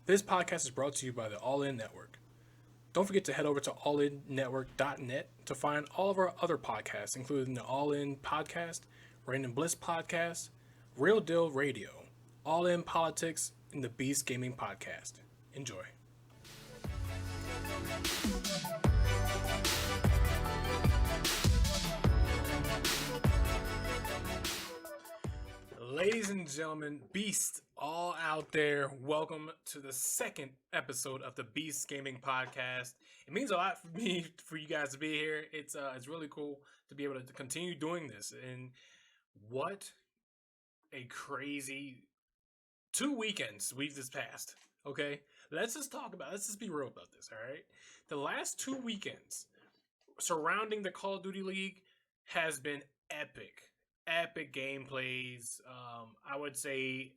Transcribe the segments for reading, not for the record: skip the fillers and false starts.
This podcast is brought to you by the All In Network. Don't forget to head over to allinnetwork.net to find all of our other podcasts, including the All In Podcast, Rain and Bliss Podcast, Real Deal Radio, All In Politics, and the Beast Gaming Podcast. Enjoy. Ladies and gentlemen, Beast all out there, welcome to the second episode of the Beast Gaming Podcast. It means a lot for me, for you guys to be here. It's really cool to be able to continue doing this. And what a crazy 2 weekends we've just passed. Okay, let's just be real about this. All right, the last 2 weekends surrounding the Call of Duty League has been epic gameplays. I would say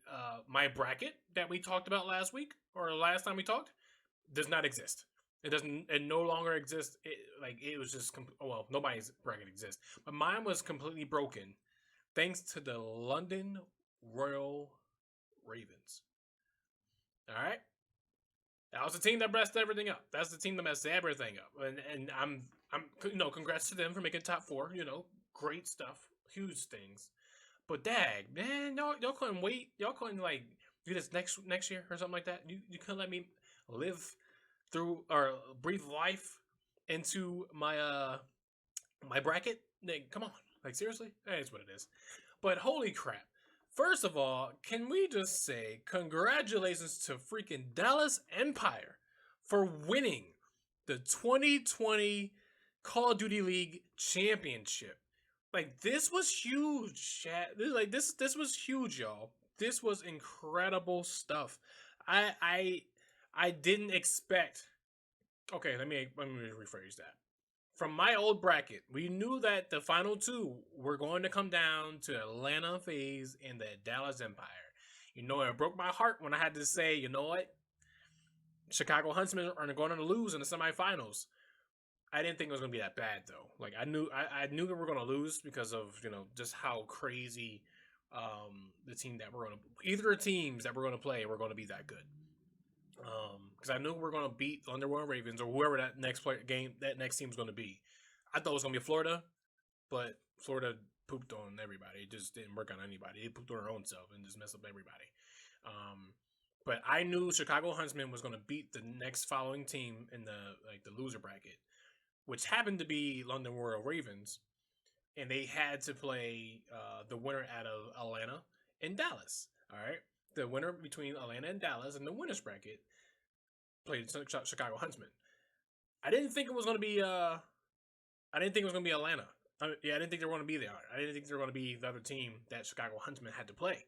my bracket that we talked about last week or last time we talked does not exist. It no longer exists. It was just nobody's bracket exists, but mine was completely broken thanks to the London Royal Ravens. All right, that was the team that messed everything up. That's the team that messed everything up, and I'm congrats to them for making top four. Great stuff. Huge things. But dag, man, y'all couldn't wait. Y'all couldn't do this next year or something like that. You couldn't let me live through or breathe life into my my bracket. Come on, seriously, that is what it is. But holy crap! First of all, can we just say congratulations to freaking Dallas Empire for winning the 2020 Call of Duty League Championship. This was huge, chat. This was huge, y'all. This was incredible stuff. I didn't expect. Okay, let me rephrase that. From my old bracket, we knew that the final two were going to come down to Atlanta FaZe and the Dallas Empire. It broke my heart when I had to say, you know what? Chicago Huntsmen are going to lose in the semifinals. I didn't think it was going to be that bad, though. I knew we were going to lose because of, just how crazy the team that we're going to... Either teams that we're going to play were going to be that good. Because I knew we were going to beat the Underworld Ravens or whoever that next team was going to be. I thought it was going to be Florida, but Florida pooped on everybody. It just didn't work on anybody. It pooped on their own self and just messed up everybody. But I knew Chicago Huntsmen was going to beat the next following team in the loser bracket, which happened to be London Royal Ravens, and they had to play the winner out of Atlanta and Dallas. All right, the winner between Atlanta and Dallas in the winners bracket played Chicago Huntsmen. I didn't think it was going to be. I didn't think it was going to be Atlanta. I didn't think they were going to be there. I didn't think they were going to be the other team that Chicago Huntsmen had to play.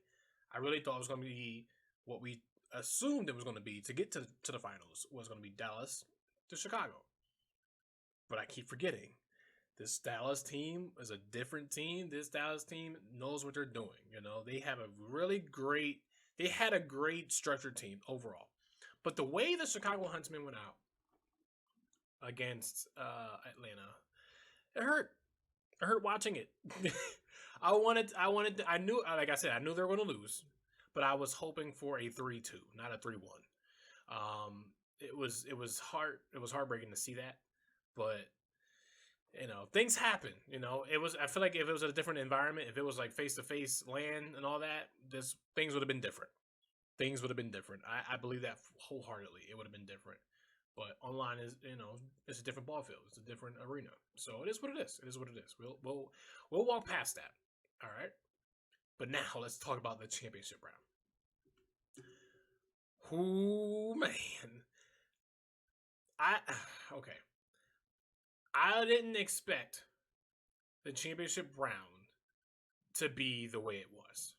I really thought it was going to be what we assumed it was going to be to get to the finals was going to be Dallas to Chicago. But I keep forgetting. This Dallas team is a different team. This Dallas team knows what they're doing. They have they had a great structured team overall. But the way the Chicago Huntsmen went out against Atlanta, it hurt. It hurt watching it. I knew, like I said, I knew they were going to lose, but I was hoping for a 3-2, not a 3-1. It was heartbreaking to see that. But things happen. I feel like if it was a different environment, if it was face to face land and all that, things would have been different. Things would have been different. I believe that wholeheartedly. It would have been different. But online is it's a different ball field. It's a different arena. So it is what it is. It is what it is. We'll walk past that. All right. But now let's talk about the championship round. Oh man. Okay. I didn't expect the championship round to be the way it was.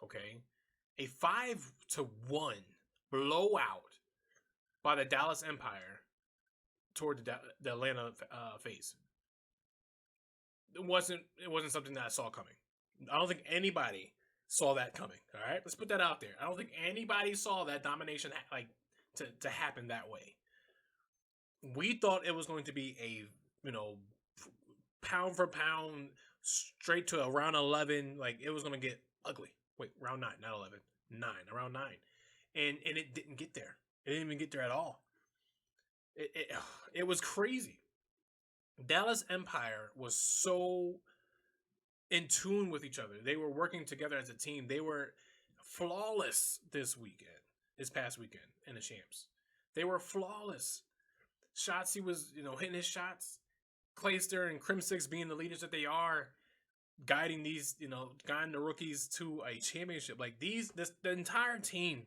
Okay? A 5-1 blowout by the Dallas Empire toward the Atlanta FaZe. It wasn't something that I saw coming. I don't think anybody saw that coming. All right? Let's put that out there. I don't think anybody saw that domination to happen that way. We thought it was going to be a pound for pound, straight to around 11. It was going to get ugly. Wait, round 9, not 11. 9, around 9. And it didn't get there. It didn't even get there at all. It it was crazy. Dallas Empire was so in tune with each other. They were working together as a team. They were flawless this past weekend in the champs. They were flawless. Shotzi was, hitting his shots. Clayster and Crimsix being the leaders that they are, guiding guiding the rookies to a championship. Like the entire team,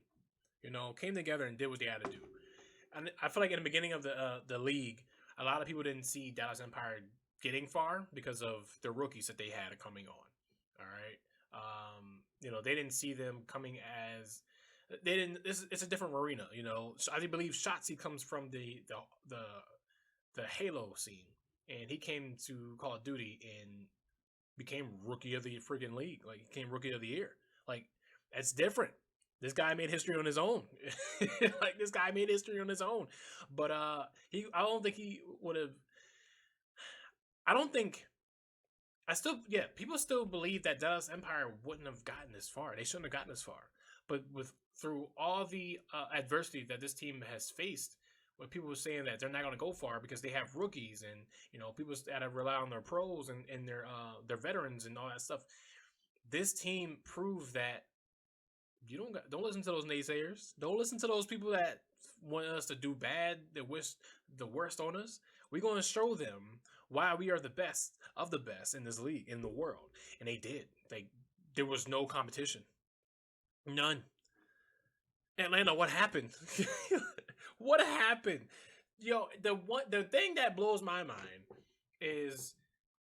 came together and did what they had to do. And I feel like in the beginning of the league, a lot of people didn't see Dallas Empire getting far because of the rookies that they had coming on. All right, they didn't see them coming as they didn't. It's a different arena. I believe Shotzi comes from the Halo scene, and he came to Call of Duty and became rookie of the freaking league. Like, he became rookie of the year. Like, that's different. This guy made history on his own. Like, this guy made history on his own. But I don't think he would have. I don't think. People still believe that Dallas Empire wouldn't have gotten this far. They shouldn't have gotten this far. But through all the adversity that this team has faced, when people were saying that they're not going to go far because they have rookies and people that have rely on their pros and their veterans and all that stuff, this team proved that you don't listen to those naysayers. Don't listen to those people that want us to do bad, that wish the worst on us. We're going to show them why we are the best of the best in this league, in the world. And they did. There was no competition. None. Atlanta, what happened? What happened? The thing that blows my mind is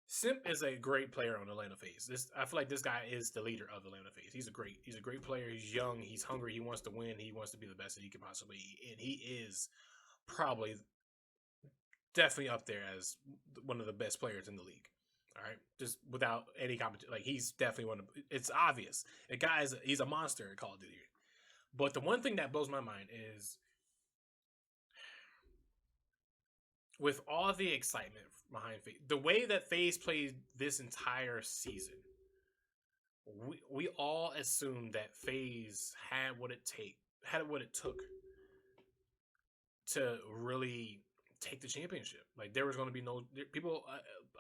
Simp is a great player on Atlanta FaZe. I feel like this guy is the leader of Atlanta FaZe. He's a great player. He's young. He's hungry. He wants to win. He wants to be the best that he can possibly be. And he is probably definitely up there as one of the best players in the league. All right, just without any competition. Like, he's definitely one of. It's obvious. The guy he's a monster at Call of Duty. But the one thing that blows my mind is, with all the excitement behind FaZe, the way that FaZe played this entire season, we all assumed that FaZe had what it took to really take the championship. Like, there was going to be no people.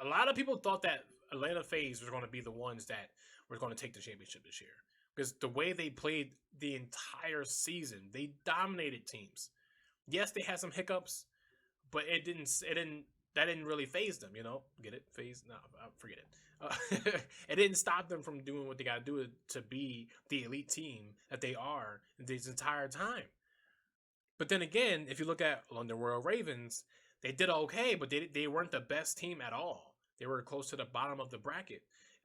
A lot of people thought that Atlanta FaZe was going to be the ones that were going to take the championship this year, because the way they played the entire season, they dominated teams. Yes, they had some hiccups, but that didn't really phase them. Get it? Phase? No, forget it. It didn't stop them from doing what they got to do to be the elite team that they are this entire time. But then again, if you look at London Royal Ravens, they did okay, but they weren't the best team at all. They were close to the bottom of the bracket,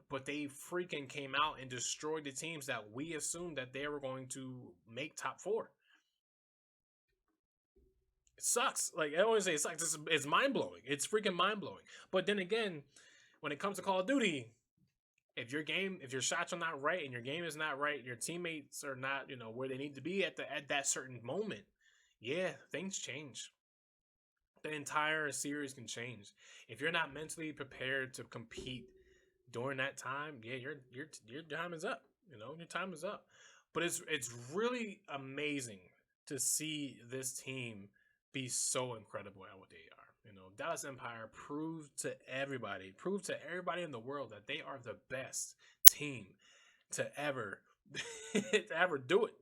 but they freaking came out and destroyed the teams that we assumed that they were going to make top 4. It sucks. Like, I always say, it sucks. It's mind-blowing. It's freaking mind-blowing. But then again, when it comes to Call of Duty, if your shots are not right and your game is not right, your teammates are not, where they need to be at that certain moment, yeah, things change. The entire series can change. If you're not mentally prepared to compete during that time, yeah, your time is up. Your time is up. But it's really amazing to see this team be so incredible at what they are. Dallas Empire proved to everybody in the world that they are the best team to ever do it.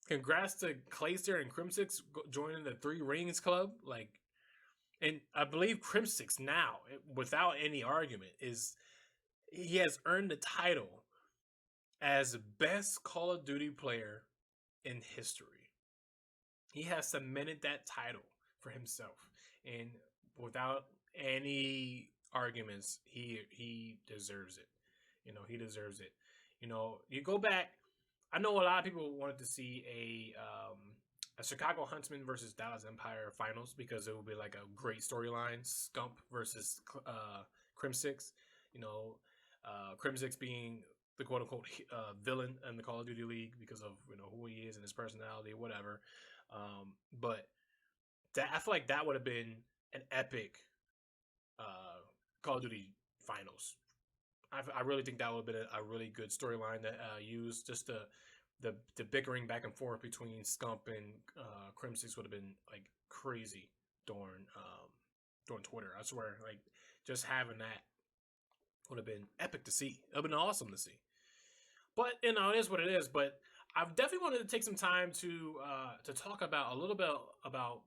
Congrats to Clayster and Crimsix joining the 3 Rings Club. And I believe Crimsix now, without any argument, he has earned the title as best Call of Duty player in history. He has cemented that title for himself, and without any arguments, he deserves it. He deserves it. You go back. I know a lot of people wanted to see a Chicago Huntsman versus Dallas Empire finals, because it would be like a great storyline. Scump versus Crimsix. Crimsix being the quote unquote villain in the Call of Duty League because of who he is and his personality, whatever. But I feel like that would have been an epic Call of Duty finals. I really think that would have been a really good storyline to use just to the bickering back and forth between Scump and Crim6 would have been like crazy during Twitter. I swear, like just having that would have been epic to see. It would have been awesome to see. But it is what it is. But I've definitely wanted to take some time to talk about a little bit about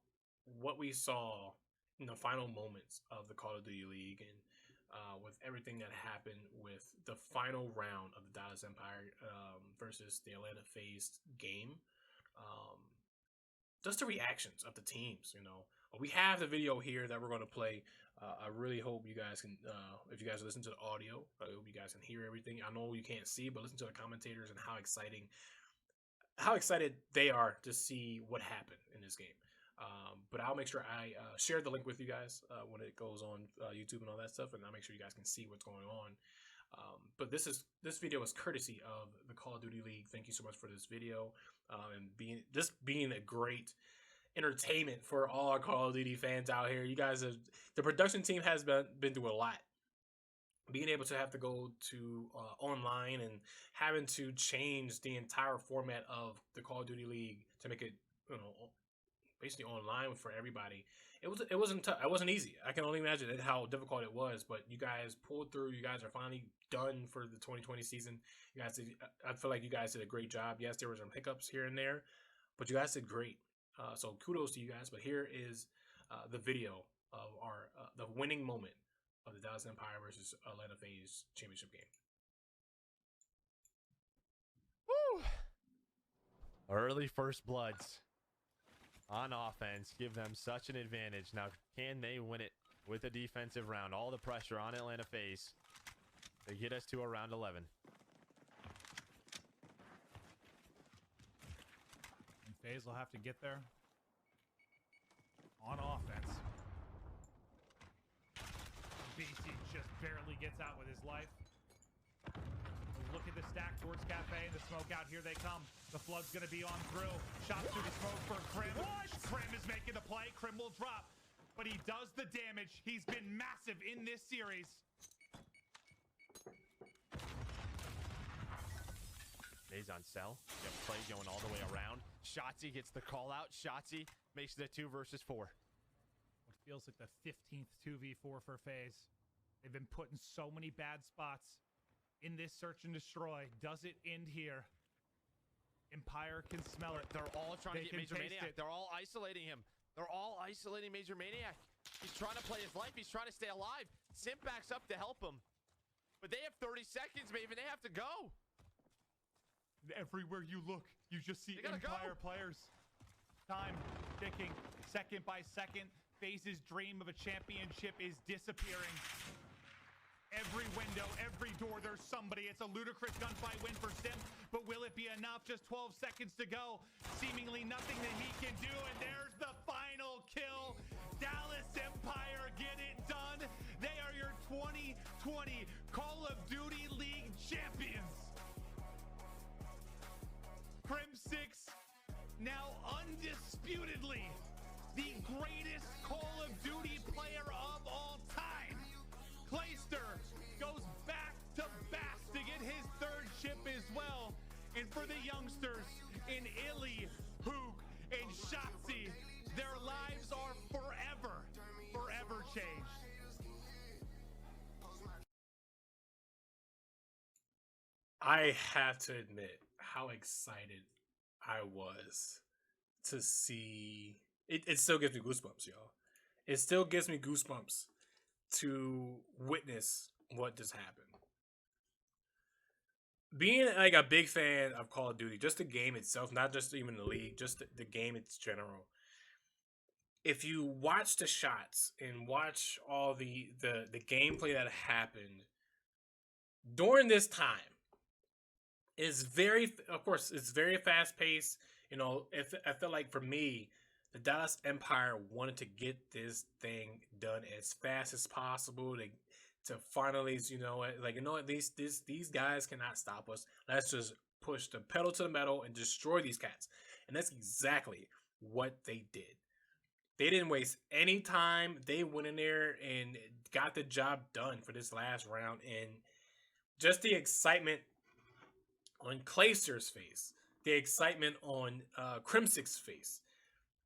what we saw in the final moments of the Call of Duty League and with everything that happened with the final round of the Dallas Empire versus the Atlanta FaZe game. Um, just the reactions of the teams, We have the video here that we're going to play. I really hope you guys can, if you guys listen to the audio, I hope you guys can hear everything. I know you can't see, but listen to the commentators and how excited they are to see what happened in this game. But I'll make sure I share the link with you guys when it goes on YouTube and all that stuff, and I'll make sure you guys can see what's going on. But this video is courtesy of the Call of Duty League. Thank you so much for this video and being a great entertainment for all our Call of Duty fans out here. You guys the production team has been through a lot. Being able to have to go to online and having to change the entire format of the Call of Duty League to make it basically online for everybody. It wasn't easy. I can only imagine how difficult it was, but you guys pulled through. You guys are finally done for the 2020 season. You guys I feel like you guys did a great job. Yes, there were some hiccups here and there, but you guys did great. So kudos to you guys. But here is the video of the winning moment of the Dallas Empire versus Atlanta FaZe championship game. Woo! Early first bloods on offense give them such an advantage. Now, can they win it with a defensive round? All the pressure on Atlanta FaZe to get us to around 11. And FaZe will have to get there on offense. BC just barely gets out with his life. Look at the stack towards Cafe and the smoke out. Here they come. The flood's going to be on through. Shots through the smoke for Krim. Krim is making the play. Krim will drop. But he does the damage. He's been massive in this series. Maze on cell. Yep, play going all the way around. Shotzzy gets the call out. Shotzzy makes it a 2 versus 4. What feels like the 15th 2v4 for FaZe. They've been put in so many bad spots in this search and destroy. Does it end here? Empire can smell it. They're all trying to get Major Maniac. It. They're all isolating him. They're all isolating Major Maniac. He's trying to play his life. He's trying to stay alive. Simp backs up to help him. But they have 30 seconds, maybe. They have to go. Everywhere you look, you just see Empire players. Time ticking, second by second. FaZe's dream of a championship is disappearing. Every window, every door, there's somebody. It's a ludicrous gunfight win for Sim, but will it be enough? Just 12 seconds to go. Seemingly nothing that he can do, and there's the final kill. Dallas Empire get it done. They are your 2020 Call of Duty League champions. Crim6, now undisputedly the greatest Call of Duty player of all time. Clayster goes back to back to get his 3rd chip as well. And for the youngsters in Illy, Hook, and Shotzzy, their lives are forever changed. I have to admit how excited I was to see it. It still gives me goosebumps, y'all. It still gives me goosebumps to witness what just happened. Being like a big fan of Call of Duty, just the game itself, not just even the league, just the game in general. If you watch the shots and watch all the gameplay that happened during this time, it's very fast paced. I feel like for me, the Dallas Empire wanted to get this thing done as fast as possible to finally, these guys cannot stop us. Let's just push the pedal to the metal and destroy these cats. And that's exactly what they did. They didn't waste any time. They went in there and got the job done for this last round. And just the excitement on Clayster's face the excitement on Crimsix's face,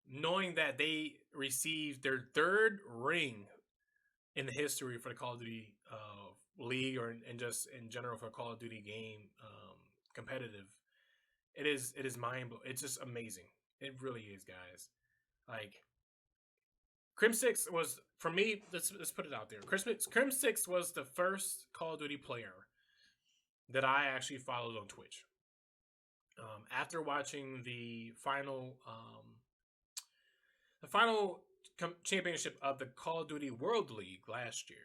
knowing that they received their third ring in the history for the Call of Duty league, or and just in general for Call of Duty game competitive. It is mind blowing. It's just amazing. It really is, guys. Like Crimsix was, for me. Let's put it out there. Crimsix was the first Call of Duty player that I actually followed on Twitch. After watching the final championship of the Call of Duty World League last year,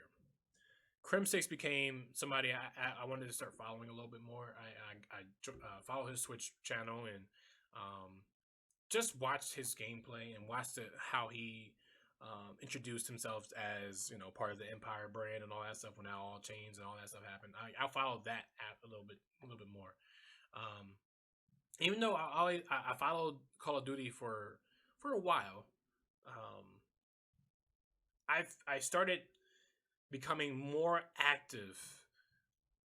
Crim6 became somebody I wanted to start following a little bit more. I follow his Twitch channel and just watched his gameplay and watched how he introduced himself as, part of the Empire brand and all that stuff when that all changed and all that stuff happened. I followed that app a little bit more. Even though I followed Call of Duty for a while, I started becoming more active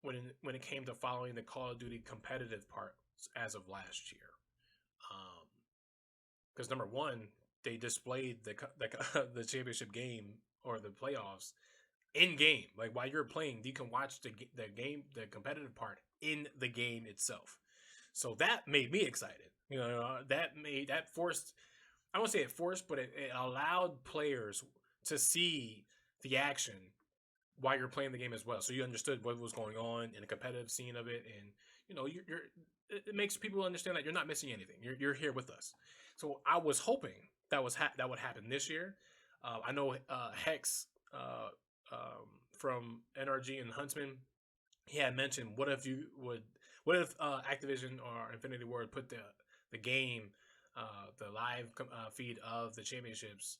when it came to following the Call of Duty competitive parts as of last year. Because number one, they displayed the championship game or the playoffs in game. Like while you're playing, you can watch the competitive part in the game itself. So that made me excited. That forced. I won't say it forced, but it allowed players to see the action while you're playing the game as well. So you understood what was going on in the competitive scene of it, and it makes people understand that you're not missing anything. You're here with us. So I was hoping that would happen this year. I know Hex from NRG and Huntsman, he had mentioned what if Activision or Infinity Ward put the game, the live feed of the championships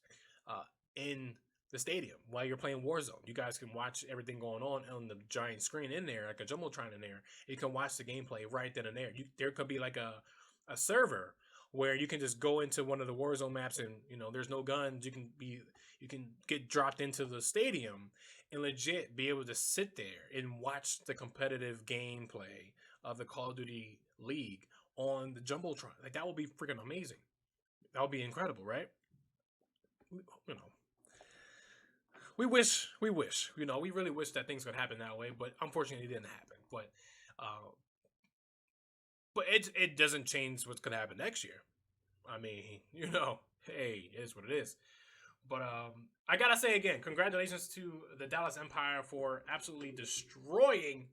in the stadium while you're playing Warzone. You guys can watch everything going on the giant screen in there, like a jumbotron in there. You can watch the gameplay right then and there. There could be like a server where you can just go into one of the Warzone maps and there's no guns. You can get dropped into the stadium and legit be able to sit there and watch the competitive gameplay of the Call of Duty League on the jumbotron. Like that would be freaking amazing. That would be incredible, right? We wish. We really wish that things could happen that way, but unfortunately, it didn't happen. But it doesn't change what's gonna happen next year. I mean, hey, it is what it is. But I gotta say again, congratulations to the Dallas Empire for absolutely destroying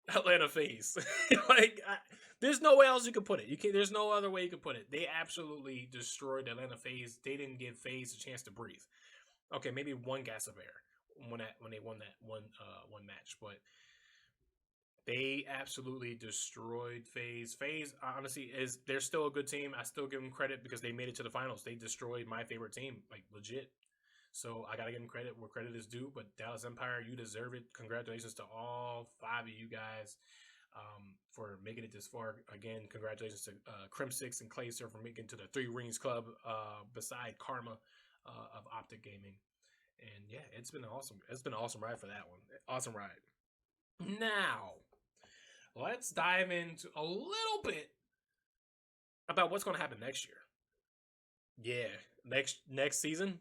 Atlanta FaZe. There's no way else you could put it. There's no other way you could put it. They absolutely destroyed Atlanta FaZe. They didn't give FaZe a chance to breathe. Okay, maybe one gas of air when they won that one match, but they absolutely destroyed FaZe. FaZe, honestly, they're still a good team. I still give them credit because they made it to the finals. They destroyed my favorite team, like legit. So I gotta give them credit where credit is due. But Dallas Empire, you deserve it. Congratulations to all 5 of you guys for making it this far. Again, congratulations to Crim6 and Clayster for making it to the 3 Rings Club beside Karma of Optic Gaming. And yeah, it's been awesome. It's been an awesome ride for that one. Awesome ride. Now, let's dive into a little bit about what's going to happen next year. Yeah, next season,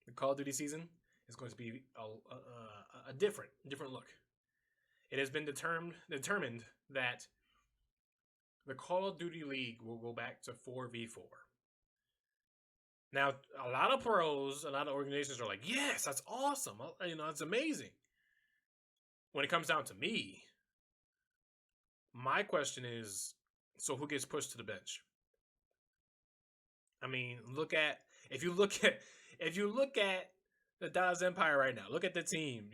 the Call of Duty season, is going to be a different look. It has been determined that the Call of Duty League will go back to 4v4. Now, a lot of pros, a lot of organizations are like, yes, that's awesome. It's amazing. When it comes down to me, my question is, so who gets pushed to the bench? I mean, if you look at the Dallas Empire right now, look at the team,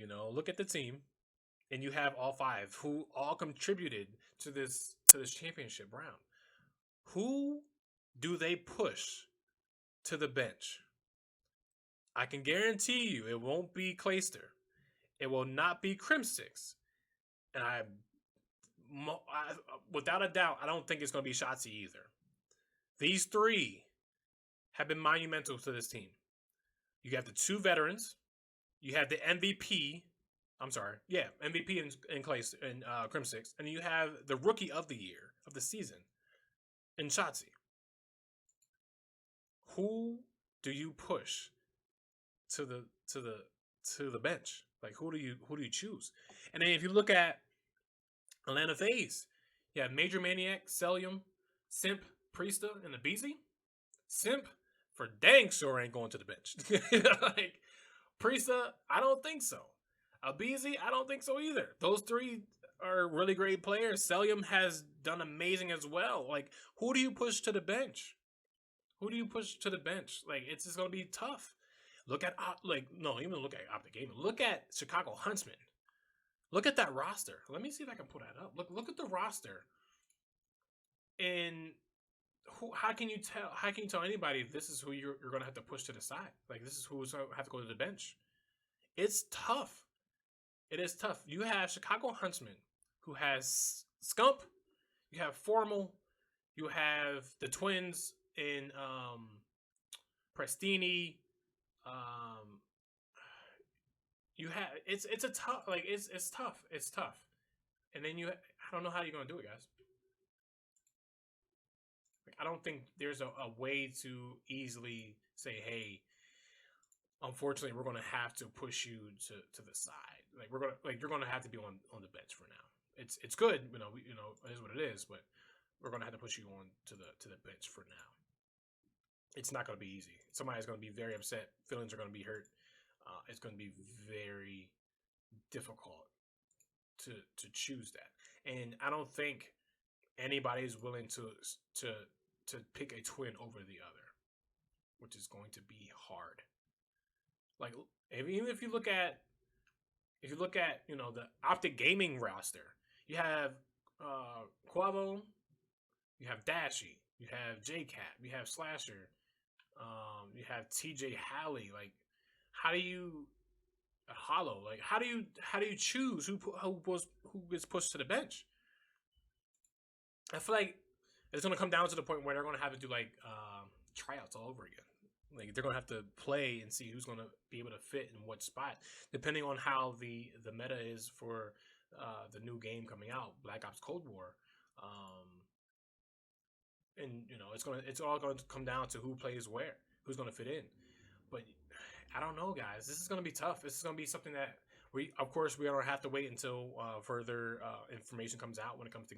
and you have all 5 who all contributed to this championship round. Who do they push to the bench? I can guarantee you it won't be Clayster. It will not be Crim6. And I without a doubt, I don't think it's going to be Shotzi either. These 3 have been monumental to this team. You have the 2 veterans. You have the MVP. I'm sorry. Yeah, MVP in Crimsix. And you have the rookie of the year, of the season, and Shotzi. Who do you push to the bench? Like who do you choose? And then if you look at Atlanta FaZe, you have Major Maniac, Celium, Simp, Priesta, and the Beezy. Simp for dang sure ain't going to the bench. Like Priesta, I don't think so. Abizi, I don't think so either. Those three are really great players. Celium has done amazing as well. Like, who do you push to the bench? Who do you push to the bench? Like, it's just gonna be tough. Look at even look at Optic Gaming. Look at Chicago Huntsman. Look at that roster. Let me see if I can pull that up. Look at the roster. And how can you tell anybody if this is who you're gonna have to push to the side? Like this is who's gonna have to go to the bench. It's tough. It is tough. You have Chicago Huntsman, who has Scump, you have Formal, you have the Twins in Prestini. You have it's a tough it's tough. It's tough. And then I don't know how you're gonna do it, guys. Like I don't think there's a way to easily say, hey, unfortunately, we're gonna have to push you to the side. Like you're gonna have to be on the bench for now. It's good, it is what it is, but we're gonna have to push you on to the bench for now. It's not gonna be easy. Somebody's gonna be very upset. Feelings are gonna be hurt. It's gonna be very difficult to choose that, and I don't think anybody's willing to pick a twin over the other, which is going to be hard. Like even if you look at the Optic Gaming roster, you have Quavo, you have Dashy, you have JCat, you have Slasher, you have TJ Halley. Like how do you Hollow? Like how do you choose who gets pushed to the bench? I feel like it's gonna come down to the point where they're gonna have to do like tryouts all over again. Like they're gonna have to play and see who's gonna be able to fit in what spot, depending on how the meta is for the new game coming out, Black Ops Cold War. And it's all going to come down to who plays where, who's gonna fit in. But I don't know, guys. This is gonna be tough. This is gonna be something that we don't have to wait until further information comes out when it comes to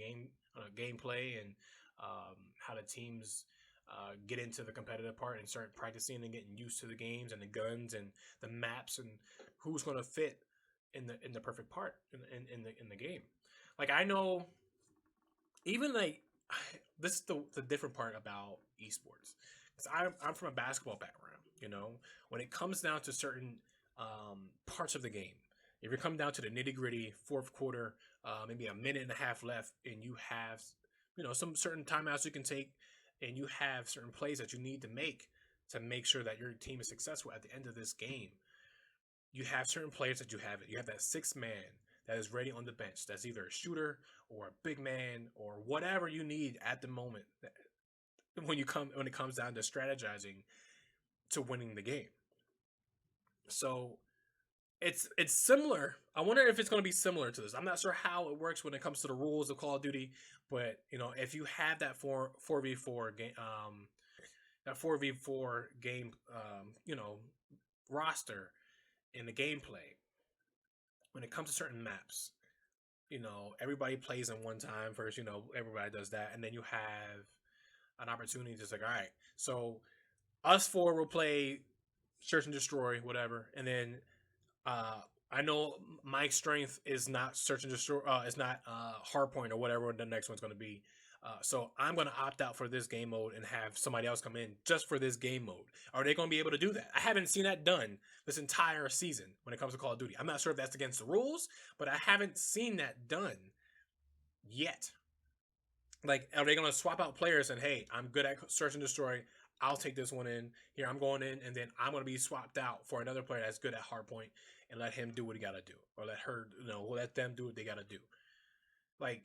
gameplay and how the teams get into the competitive part and start practicing and getting used to the games and the guns and the maps and who's going to fit in the perfect part in the game. Like I know, even like this is the different part about esports, because I'm from a basketball background. When it comes down to certain parts of the game, if you come down to the nitty gritty, fourth quarter, maybe a minute and a half left, and you have some certain timeouts you can take, and you have certain plays that you need to make sure that your team is successful at the end of this game. You have certain players that you have that sixth man that is ready on the bench. That's either a shooter or a big man or whatever you need at the moment when it comes down to strategizing to winning the game. So it's similar. I wonder if it's going to be similar to this. I'm not sure how it works when it comes to the rules of Call of Duty, but if you have that 4v4 game, roster in the gameplay, when it comes to certain maps, everybody plays in one time first. Everybody does that, and then you have an opportunity to say, all right, so us four will play Search and Destroy, whatever, and then I know my strength is not Search and Destroy, it's not Hardpoint or whatever the next one's going to be. So I'm going to opt out for this game mode and have somebody else come in just for this game mode. Are they going to be able to do that? I haven't seen that done this entire season when it comes to Call of Duty. I'm not sure if that's against the rules, but I haven't seen that done yet. Like, are they going to swap out players and, hey, I'm good at Search and Destroy, I'll take this one in. Here, I'm going in, and then I'm going to be swapped out for another player that's good at Hardpoint and let him do what he got to do. Or let them do what they got to do. Like,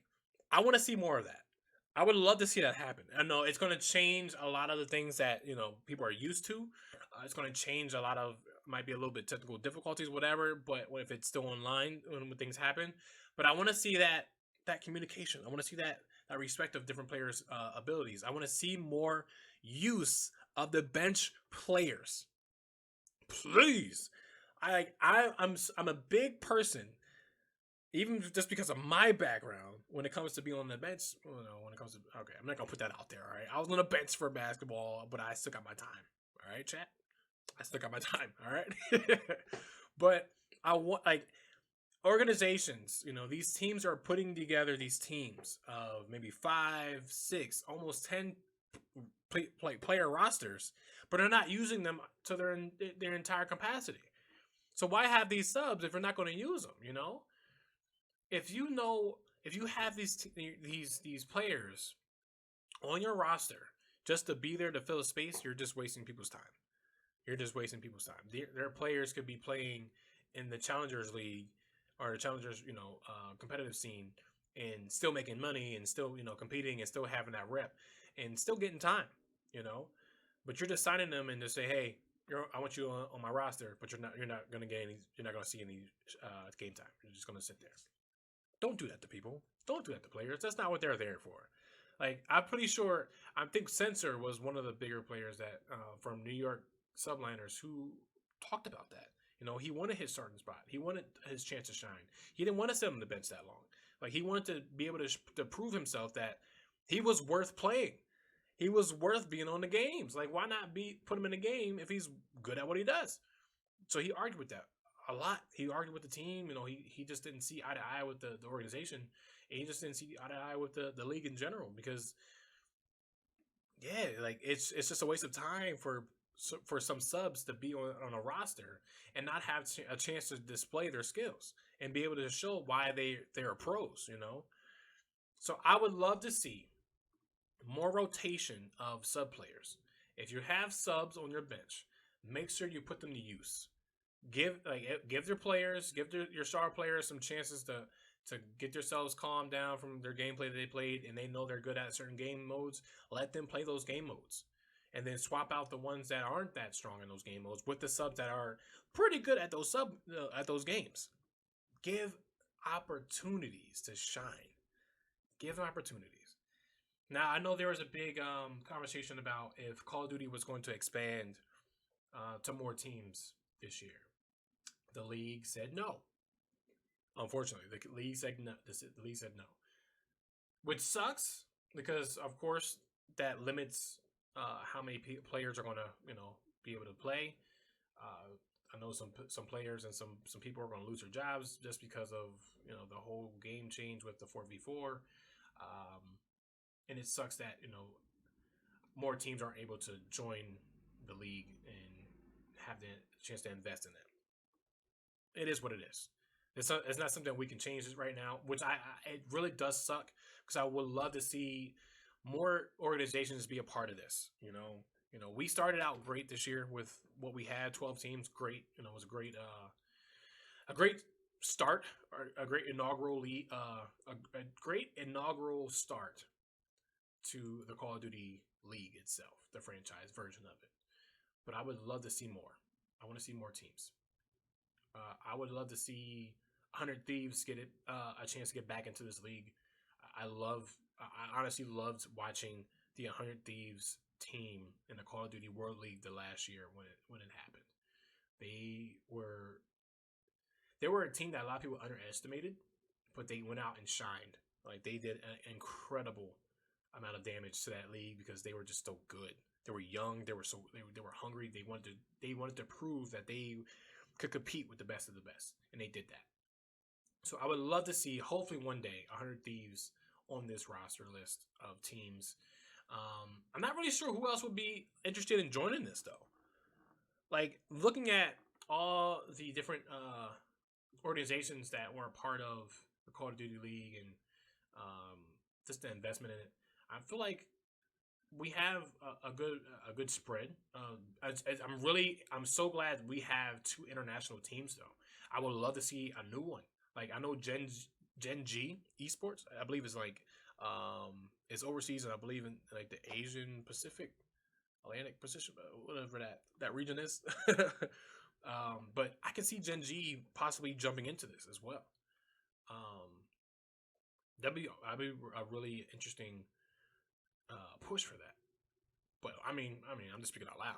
I want to see more of that. I would love to see that happen. I know it's going to change a lot of the things that, people are used to. It's going to change a lot of, might be a little bit technical difficulties, whatever, but if it's still online when things happen. But I want to see that communication. I want to see that respect of different players' abilities. I want to see more use of the bench players. Please, I'm a big person, even just because of my background when it comes to being on the bench. Well, no, when it comes to okay, I'm not gonna put that out there. All right, I was on the bench for basketball, but I still got my time. All right, chat. I still got my time. All right, but I want like organizations. These teams are putting together these teams of maybe 5, 6, almost 10 player rosters, but they're not using them to their entire capacity. So why have these subs if you're not going to use them? If you have these players on your roster just to be there to fill a space, you're just wasting people's time. Their players could be playing in the Challengers League or the Challengers, competitive scene, and still making money and still, competing and still having that rep and still getting time, But you're just signing them and just say, hey, I want you on my roster, but you're not gonna get any. You're not gonna see any game time. You're just gonna sit there. Don't do that to people. Don't do that to players. That's not what they're there for. Like, I'm pretty sure. I think Sensor was one of the bigger players that from New York Subliners who talked about that. He wanted his starting spot. He wanted his chance to shine. He didn't want to sit on the bench that long. Like, he wanted to be able to prove himself that he was worth playing. He was worth being on the games. Like, why not put him in the game if he's good at what he does? So he argued with that a lot. He argued with the team. He just didn't see eye to eye with the organization. And he just didn't see eye to eye with the league in general because, yeah, like it's just a waste of time for some subs to be on a roster and not have a chance to display their skills and be able to show why they're pros. So I would love to see more rotation of sub players. If you have subs on your bench, make sure you put them to use. Give your players, your star players some chances to get themselves calmed down from their gameplay that they played, and they know they're good at certain game modes. Let them play those game modes, and then swap out the ones that aren't that strong in those game modes with the subs that are pretty good at those games. Give opportunities to shine. Give them opportunities. Now, I know there was a big conversation about if Call of Duty was going to expand to more teams this year. The league said no. Unfortunately, the league said no. The league said no, which sucks because, of course, that limits how many players are going to, be able to play. I know some players and some people are going to lose their jobs just because of the whole game change with the 4v4. And it sucks that, more teams aren't able to join the league and have the chance to invest in it. It is what it is. It's not something we can change right now, which it really does suck because I would love to see more organizations be a part of this. We started out great this year with what we had, 12 teams. Great. It was a great start, or a great inaugural league, a great inaugural start to the Call of Duty League itself, the franchise version of it. But I would love to see more. I want to see more teams. I would love to see 100 Thieves get a chance to get back into this league. I honestly loved watching the 100 Thieves team in the Call of Duty World League the last year when it happened. They were a team that a lot of people underestimated, but they went out and shined. Like, they did an incredible amount of damage to that league because they were just so good. They were young. They were hungry. They wanted to prove that they could compete with the best of the best, and they did that. So I would love to see, hopefully one day, 100 Thieves on this roster list of teams. I'm not really sure who else would be interested in joining this, though. Like, looking at all the different organizations that were a part of the Call of Duty League and just the investment in it, I feel like we have a good spread. I'm so glad we have 2 international teams, though. I would love to see a new one. Like, I know Gen G Esports, I believe is like it's overseas, and I believe in like the Asian Pacific, Atlantic Pacific, whatever that region is. But I can see Gen G possibly jumping into this as well. that'd be a really interesting push for that. But I mean, I'm just speaking out loud.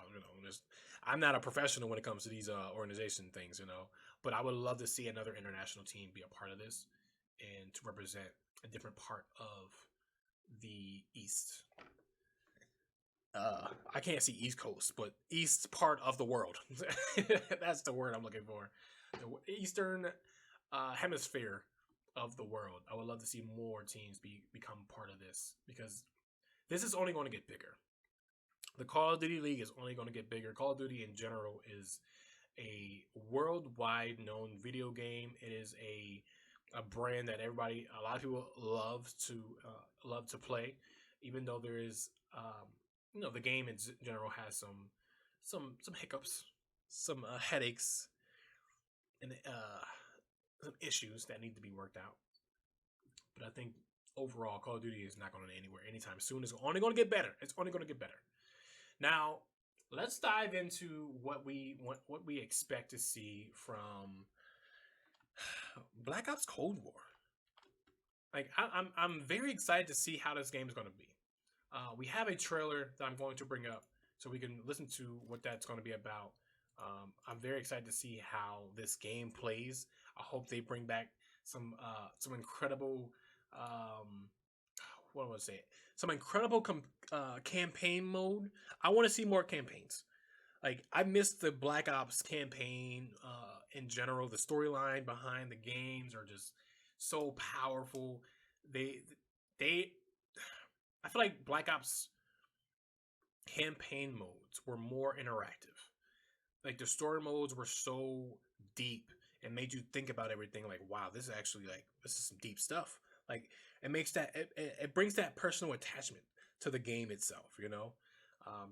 I'm not a professional when it comes to these organization things, But I would love to see another international team be a part of this and to represent a different part of the East. I can't see East Coast, but East part of the world. That's the word I'm looking for. The Eastern hemisphere of the world. I would love to see more teams become part of this because this is only going to get bigger. The Call of Duty League is only going to get bigger. Call of Duty in general is a worldwide known video game. It is a brand that a lot of people love to play, even though there is the game in general has some hiccups, some headaches, and some issues that need to be worked out. But I think overall, Call of Duty is not going anywhere anytime soon. It's only going to get better. It's only going to get better. Now, let's dive into what we expect to see from Black Ops Cold War. Like, I'm very excited to see how this game is going to be. We have a trailer that I'm going to bring up so we can listen to what that's going to be about. I'm very excited to see how this game plays. I hope they bring back some incredible what do I want to say? Some incredible campaign mode. I want to see more campaigns. Like, I missed the Black Ops campaign in general. The storyline behind the games are just so powerful. I feel like Black Ops campaign modes were more interactive. Like, the story modes were so deep and made you think about everything. Like, wow, this is some deep stuff. Like, it makes it brings that personal attachment to the game itself.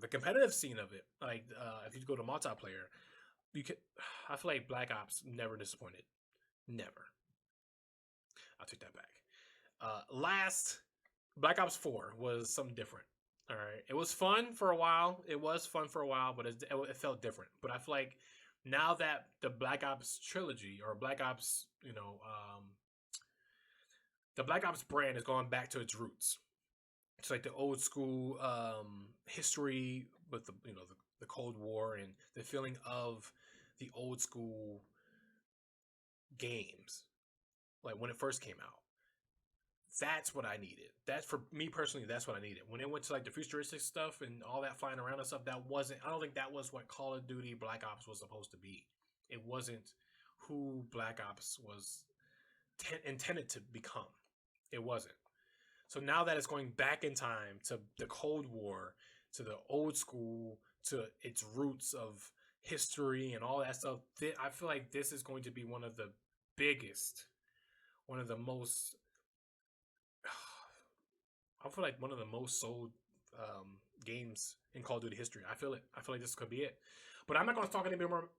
The competitive scene of it. Like, if you go to multiplayer, I feel like Black Ops never disappointed. Never. I'll take that back. Last Black Ops 4 was something different. All right, it was fun for a while. But it felt different. But I feel like now that the Black Ops trilogy or Black Ops, the Black Ops brand is going back to its roots. It's like the old school history with the Cold War and the feeling of the old school games, like when it first came out. That's what I needed. That's, for me personally, that's what I needed. When it went to like the futuristic stuff and all that flying around and stuff, I don't think that was what Call of Duty Black Ops was supposed to be. It wasn't who Black Ops was intended to become. It wasn't. So now that it's going back in time to the Cold War, to the old school, to its roots of history and all that stuff, I feel like this is going to be one of the biggest, one of the most sold games in Call of Duty history. I feel it. I feel like this could be it. But I'm not going to talk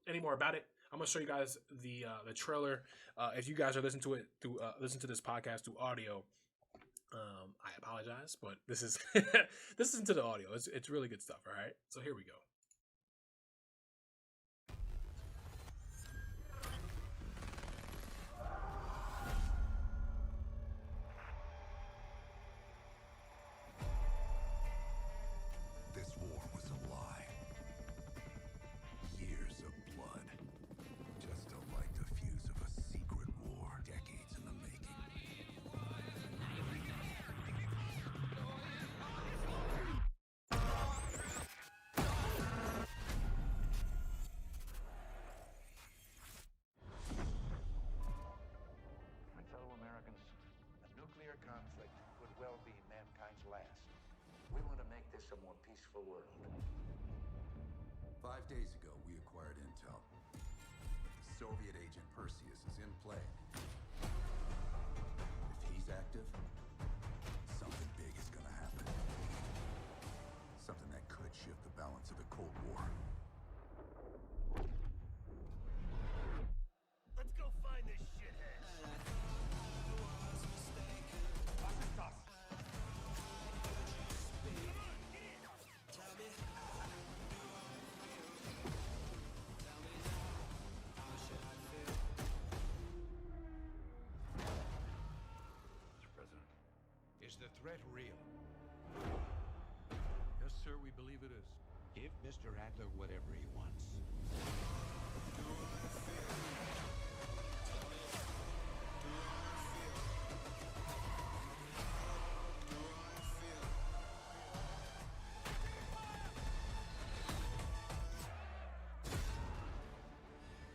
any more about it. I'm going to show you guys the trailer. If you guys are listening to it through listen to this podcast through audio, I apologize, but this is listen to the audio. It's really good stuff. All right, so here we go. This war was a lie. Years of blood. Just to light the fuse of a secret war, decades in the making. My fellow Americans, a nuclear conflict could well be mankind's last. We want to make this a more peaceful world. 5 days ago, we acquired intel. The Soviet agent Perseus is in play. If he's active, something big is gonna happen. Something that could shift the balance of the Cold War. Let's go find this shithead. Mr. President. threat real? Yes, sir, we believe it is. Give Mr. Adler whatever he wants.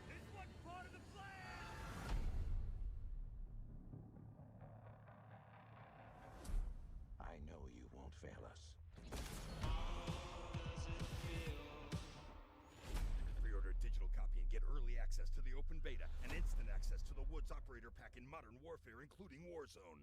This wasn't part of the plan! I know you won't fail us. Pre-order a digital copy and get early access to the open beta and instant access to the Woods Operator Pack in Modern Warfare, including Warzone.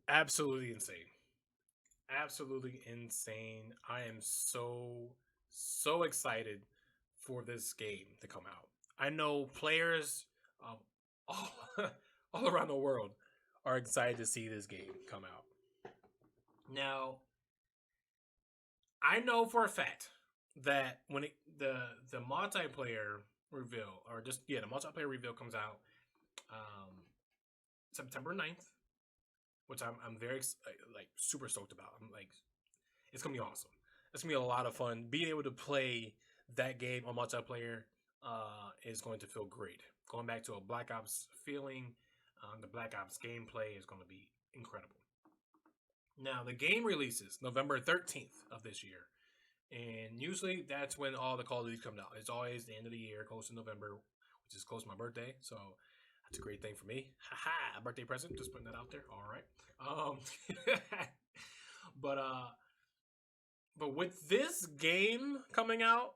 Absolutely insane. Absolutely insane. I am so excited for this game to come out. I know players all, all around the world are excited to see this game come out. Now, I know for a fact that when the multiplayer reveal, or just the multiplayer reveal comes out September 9th, which I'm very like super stoked about. I'm like, it's gonna be awesome. It's gonna be a lot of fun. Being able to play that game on multiplayer is going to feel great. Going back to a Black Ops feeling, the Black Ops gameplay is going to be incredible. Now the game releases November 13th of this year, and usually that's when all the Call of Duty come out. It's always the end of the year, close to November, which is close to my birthday. So that's a great thing for me. Haha, birthday present. Just putting that out there. All right. But with this game coming out,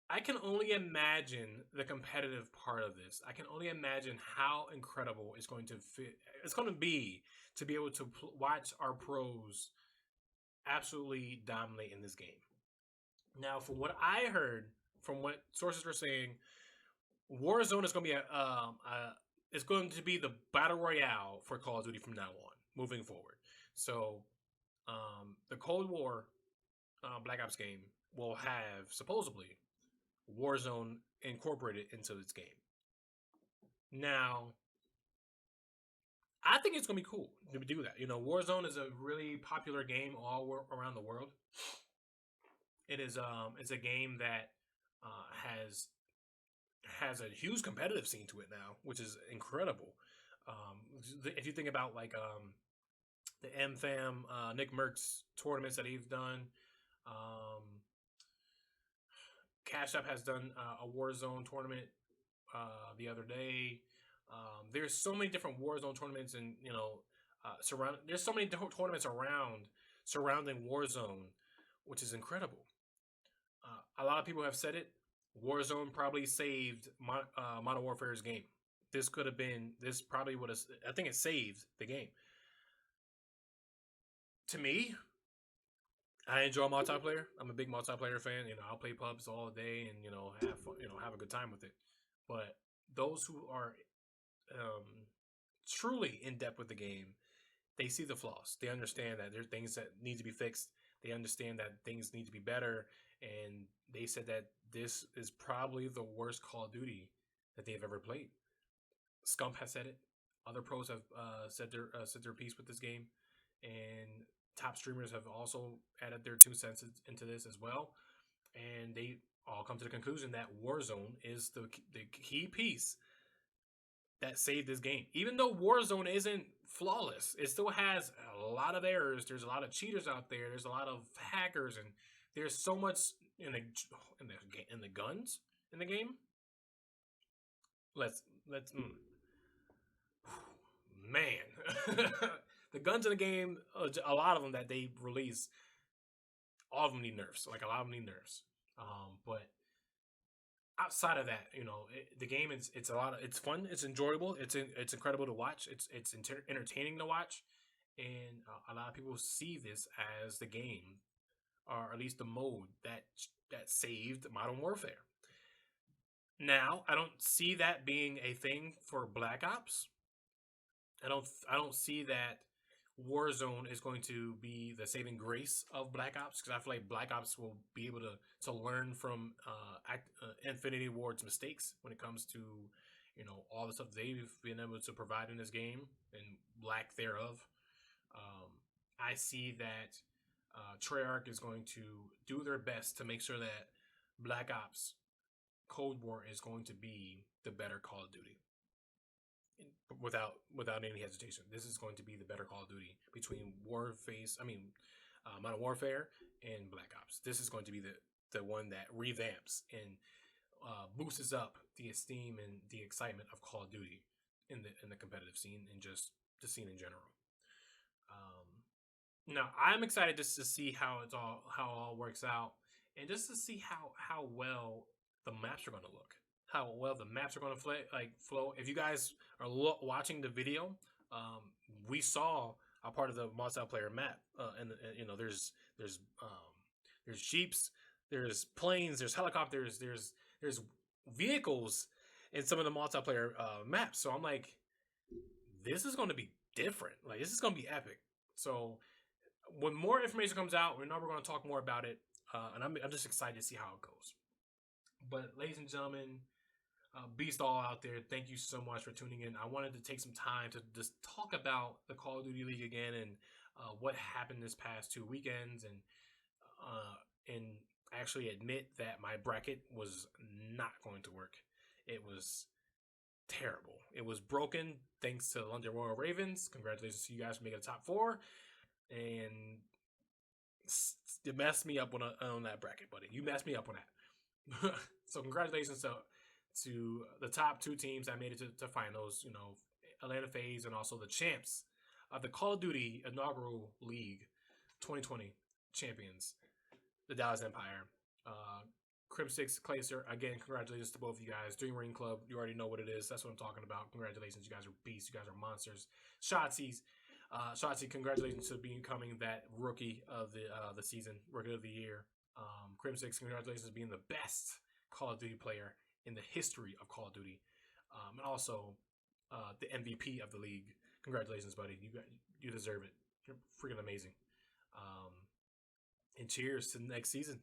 I can only imagine the competitive part of this. I can only imagine how incredible it's going to fit. It's going to be to be able to watch our pros absolutely dominate in this game. Now, from what I heard, from what sources were saying, Warzone is going to be it's going to be the battle royale for Call of Duty from now on, moving forward. So, the Cold War Black Ops game will have supposedly Warzone incorporated into its game. Now, I think it's gonna be cool to do that. You know, Warzone is a really popular game all around the world. It is it's a game that has a huge competitive scene to it now, which is incredible. If you think about like the MFAM Nick Merckx tournaments that he's done, Cash App has done a Warzone tournament the other day. There's so many different Warzone tournaments, and you know, there's so many different tournaments around surrounding Warzone, which is incredible. A lot of people have said it. Warzone probably saved Modern Warfare's game. This could have been. This probably would have. I think it saved the game. To me, I enjoy multiplayer. I'm a big multiplayer fan. You know, I'll play pubs all day and, you know, have fun, you know, have a good time with it. But those who are truly in depth with the game, they see the flaws. They understand that there's things that need to be fixed. They understand that things need to be better. And they said that this is probably the worst Call of Duty that they've ever played. Scump has said it. Other pros have said their piece with this game. And top streamers have also added their 2 cents into this as well, and they all come to the conclusion that Warzone is the key piece that saved this game. Even though Warzone isn't flawless, it still has a lot of errors. There's a lot of cheaters out there. There's a lot of hackers, and there's so much in the guns in the game. Man. The guns in the game, a lot of them that they release, all of them need nerfs. Like, a lot of them need nerfs. But outside of that, you know, the game it's fun, it's enjoyable, it's incredible to watch, it's entertaining to watch, and a lot of people see this as the game or at least the mode that saved Modern Warfare. Now, I don't see that being a thing for Black Ops. I don't see that Warzone is going to be the saving grace of Black Ops, because I feel like Black Ops will be able to learn from Infinity Ward's mistakes when it comes to, you know, all the stuff they've been able to provide in this game and lack thereof. I see that Treyarch is going to do their best to make sure that Black Ops Cold War is going to be the better Call of Duty. Without any hesitation, this is going to be the better Call of Duty between Modern Warfare and Black Ops. This is going to be the one that revamps and boosts up the esteem and the excitement of Call of Duty in the competitive scene and just the scene in general. Now I'm excited just to see how it all works out, and just to see how well the maps are going to look, how well the maps are going to flow. If you guys are watching the video, we saw a part of the multiplayer map, and you know, there's jeeps, there's planes, there's helicopters, there's vehicles in some of the multiplayer maps. So I'm like, this is going to be different. Like, this is going to be epic. So when more information comes out, we're going to talk more about it, and I'm just excited to see how it goes. But ladies and gentlemen, Beast all out there, thank you so much for tuning in. I wanted to take some time to just talk about the Call of Duty League again, and what happened this past 2 weekends, and actually admit that my bracket was not going to work. It was terrible. It was broken thanks to the London Royal Ravens. Congratulations to you guys for making the top 4. And it messed me up on that bracket, buddy. You messed me up on that. So congratulations to the top 2 teams that made it to finals. You know, Atlanta FaZe and also the champs of the Call of Duty inaugural league 2020 champions, the Dallas Empire. Crim6, Clayster, again, congratulations to both of you guys. Dream Ring Club, you already know what it is. That's what I'm talking about. Congratulations, you guys are beasts. You guys are monsters. Shotzi, congratulations to becoming that rookie of the season, rookie of the year. Crim6, congratulations to being the best Call of Duty player in the history of Call of Duty, and also the MVP of the league. Congratulations, buddy. You deserve it. You're freaking amazing. And cheers to the next season.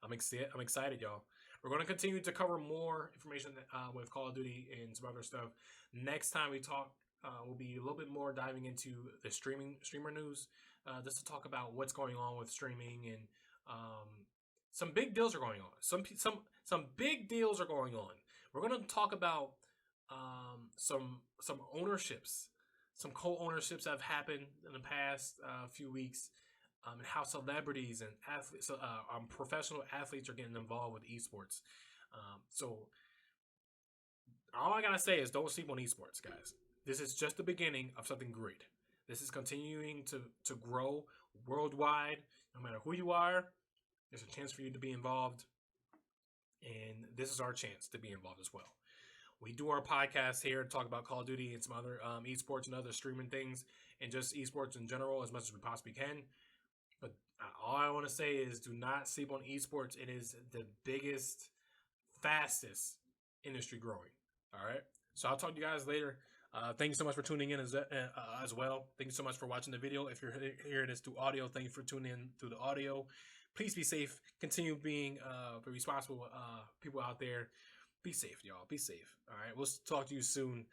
I'm excited, y'all. We're going to continue to cover more information with Call of Duty and some other stuff. Next time we talk, we'll be a little bit more diving into the streamer news, just to talk about what's going on with streaming, and some big deals are going on. Some big deals are going on. We're going to talk about some ownerships, some co-ownerships that have happened in the past few weeks, and how celebrities and athletes, professional athletes, are getting involved with esports. So all I gotta say is, don't sleep on esports, guys. This is just the beginning of something great. This is continuing to grow worldwide. No matter who you are, there's a chance for you to be involved. And this is our chance to be involved as well. We do our podcast here to talk about Call of Duty and some other esports and other streaming things, and just esports in general as much as we possibly can. But all I want to say is, do not sleep on esports. It is the biggest, fastest industry growing. All right. So I'll talk to you guys later. Thank you so much for tuning in as well. Thank you so much for watching the video. If you're hearing this through audio, thank you for tuning in through the audio. Please be safe. Continue being responsible people out there. Be safe, y'all. Be safe. All right. We'll talk to you soon.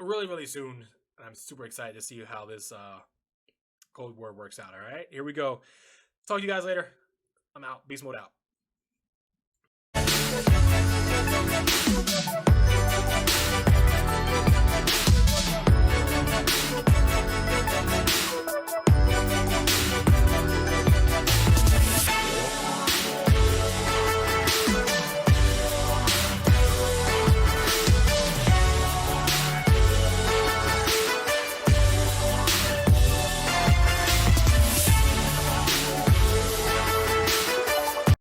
Really, really soon. I'm super excited to see how this Cold War works out. All right. Here we go. Talk to you guys later. I'm out. Beast Mode out.